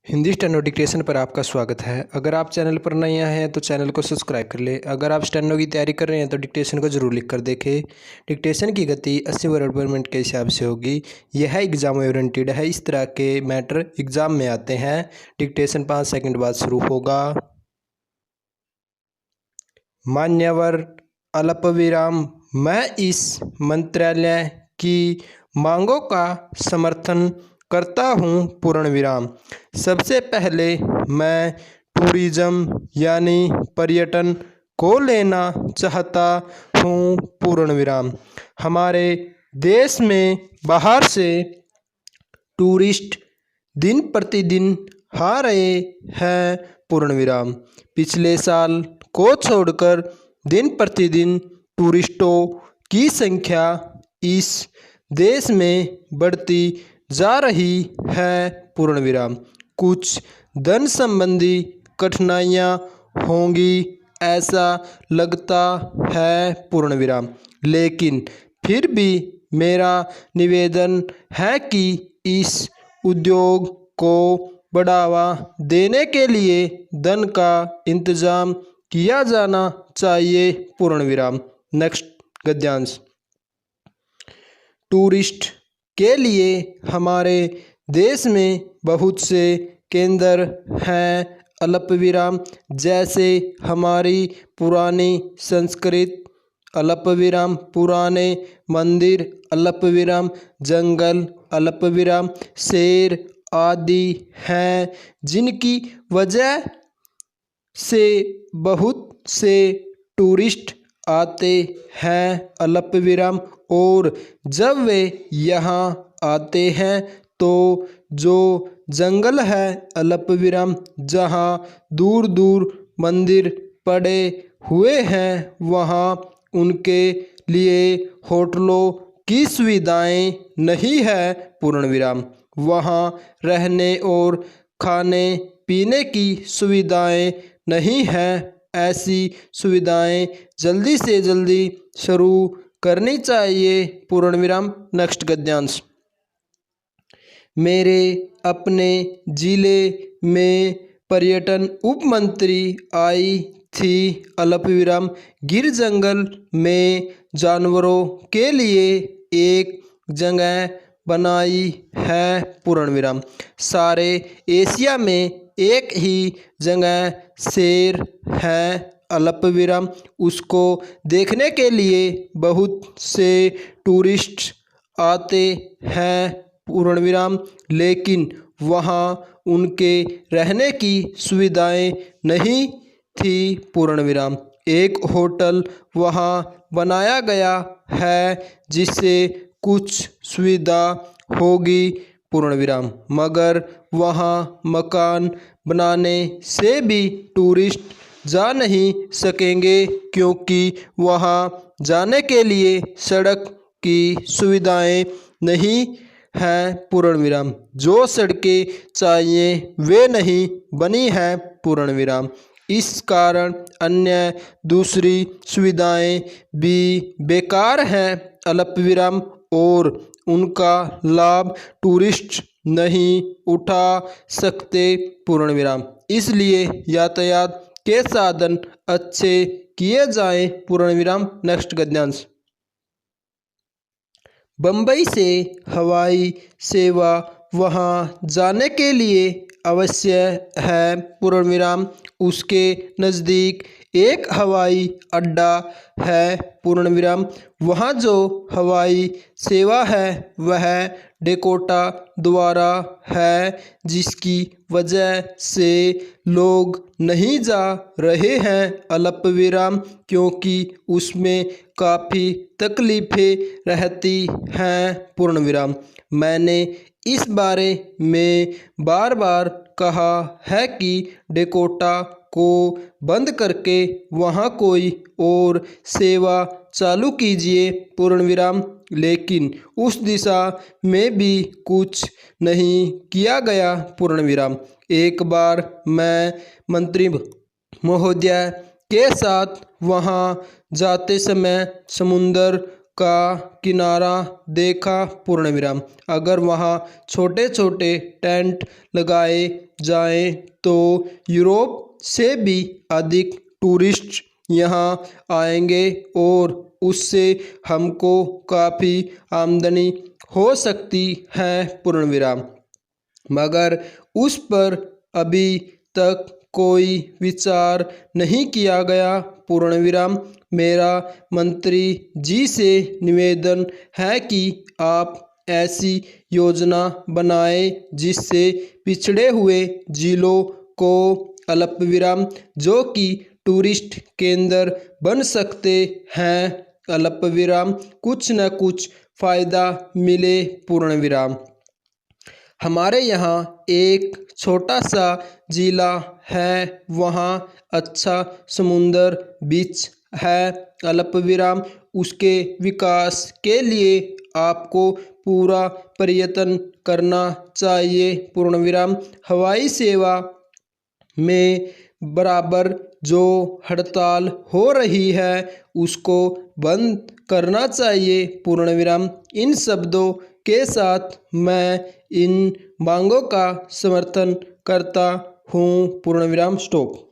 Hindi steno dictation पर आपका स्वागत है। अगर आप चैनल पर नए आए हैं तो चैनल को सब्सक्राइब कर ले। अगर आप स्टेनो की तैयारी कर रहे हैं तो डिक्टेशन को जरूर लिख कर देखें। डिक्टेशन की गति 80 वर्ड पर मिनट के हिसाब से होगी। यह एग्जाम ओरिएंटेड है। इस तरह के मैटर एग्जाम में आते हैं। डिक्टेशन 5 सेकंड बाद शुरू होगा। मान्यवर अल्पविराम, मैं इस मंत्रालय की मांगों का समर्थन करता हूँ पूर्ण विराम। सबसे पहले मैं टूरिज्म यानी पर्यटन को लेना चाहता हूँ पूर्ण विराम। हमारे देश में बाहर से टूरिस्ट दिन प्रतिदिन आ रहे हैं पूर्ण विराम। पिछले साल को छोड़कर दिन प्रतिदिन टूरिस्टों की संख्या इस देश में बढ़ती जा रही है पूर्ण विराम। कुछ धन संबंधी कठिनाइयाँ होंगी ऐसा लगता है पूर्ण विराम, लेकिन फिर भी मेरा निवेदन है कि इस उद्योग को बढ़ावा देने के लिए धन का इंतजाम किया जाना चाहिए पूर्ण विराम। नेक्स्ट गद्यांश। टूरिस्ट के लिए हमारे देश में बहुत से केंद्र हैं अल्प विराम, जैसे हमारी पुरानी संस्कृति अल्प विराम, पुराने मंदिर अल्प विराम, जंगल अल्प विराम, शेर आदि हैं, जिनकी वजह से बहुत से टूरिस्ट आते हैं अल्प विराम। और जब वे यहाँ आते हैं तो जो जंगल है अल्प विराम, जहाँ दूर दूर मंदिर पड़े हुए हैं, वहाँ उनके लिए होटलों की सुविधाएं नहीं है पूर्ण विराम। वहाँ रहने और खाने पीने की सुविधाएं नहीं है। ऐसी सुविधाएं जल्दी से जल्दी शुरू करनी चाहिए पूर्ण विराम। नेक्स्ट गद्यांश। मेरे अपने जिले में पर्यटन उप मंत्री आई थी अल्प विराम। गिर जंगल में जानवरों के लिए एक जगह बनाई है पूर्ण विराम। सारे एशिया में एक ही जगह शेर है अल्प विराम। उसको देखने के लिए बहुत से टूरिस्ट आते हैं पूर्ण विराम, लेकिन वहाँ उनके रहने की सुविधाएं नहीं थी पूर्ण विराम। एक होटल वहाँ बनाया गया है जिससे कुछ सुविधा होगी पूर्ण विराम, मगर वहाँ मकान बनाने से भी टूरिस्ट जा नहीं सकेंगे क्योंकि वहाँ जाने के लिए सड़क की सुविधाएं नहीं हैं पूर्ण विराम। जो सड़कें चाहिए वे नहीं बनी हैं पूर्ण विराम। इस कारण अन्य दूसरी सुविधाएं भी बेकार हैं अल्प विराम और उनका लाभ टूरिस्ट नहीं उठा सकते पूर्ण विराम। इसलिए यातायात के साधन अच्छे किए जाएं पूर्ण विराम। नेक्स्ट गद्यांश। बम्बई से हवाई सेवा वहाँ जाने के लिए अवश्य है पूर्ण विराम। उसके नज़दीक एक हवाई अड्डा है पूर्ण विराम। वहाँ जो हवाई सेवा है वह डेकोटा द्वारा है, जिसकी वजह से लोग नहीं जा रहे हैं अल्प विराम, क्योंकि उसमें काफ़ी तकलीफ़ें रहती हैं पूर्ण विराम। मैंने इस बारे में बार बार कहा है कि डेकोटा को बंद करके वहाँ कोई और सेवा चालू कीजिए पूर्ण विराम, लेकिन उस दिशा में भी कुछ नहीं किया गया पूर्ण विराम। एक बार मैं मंत्री महोदय के साथ वहाँ जाते समय समुंदर का किनारा देखा पूर्ण विराम। अगर वहाँ छोटे छोटे टेंट लगाए जाएं तो यूरोप से भी अधिक टूरिस्ट यहाँ आएंगे और उससे हमको काफ़ी आमदनी हो सकती है पूर्ण विराम। मगर उस पर अभी तक कोई विचार नहीं किया गया पूर्ण विराम। मेरा मंत्री जी से निवेदन है कि आप ऐसी योजना बनाएं जिससे पिछड़े हुए जिलों को अल्प विराम जो कि टूरिस्ट केंद्र बन सकते हैं अल्प विराम कुछ न कुछ फ़ायदा मिले पूर्ण विराम। हमारे यहाँ एक छोटा सा ज़िला है, वहाँ अच्छा समुंदर बीच है अल्प विराम। उसके विकास के लिए आपको पूरा प्रयत्न करना चाहिए पूर्ण विराम। हवाई सेवा में बराबर जो हड़ताल हो रही है उसको बंद करना चाहिए पूर्ण विराम। इन शब्दों के साथ मैं इन मांगों का समर्थन करता हूँ पूर्ण विराम। स्टॉप।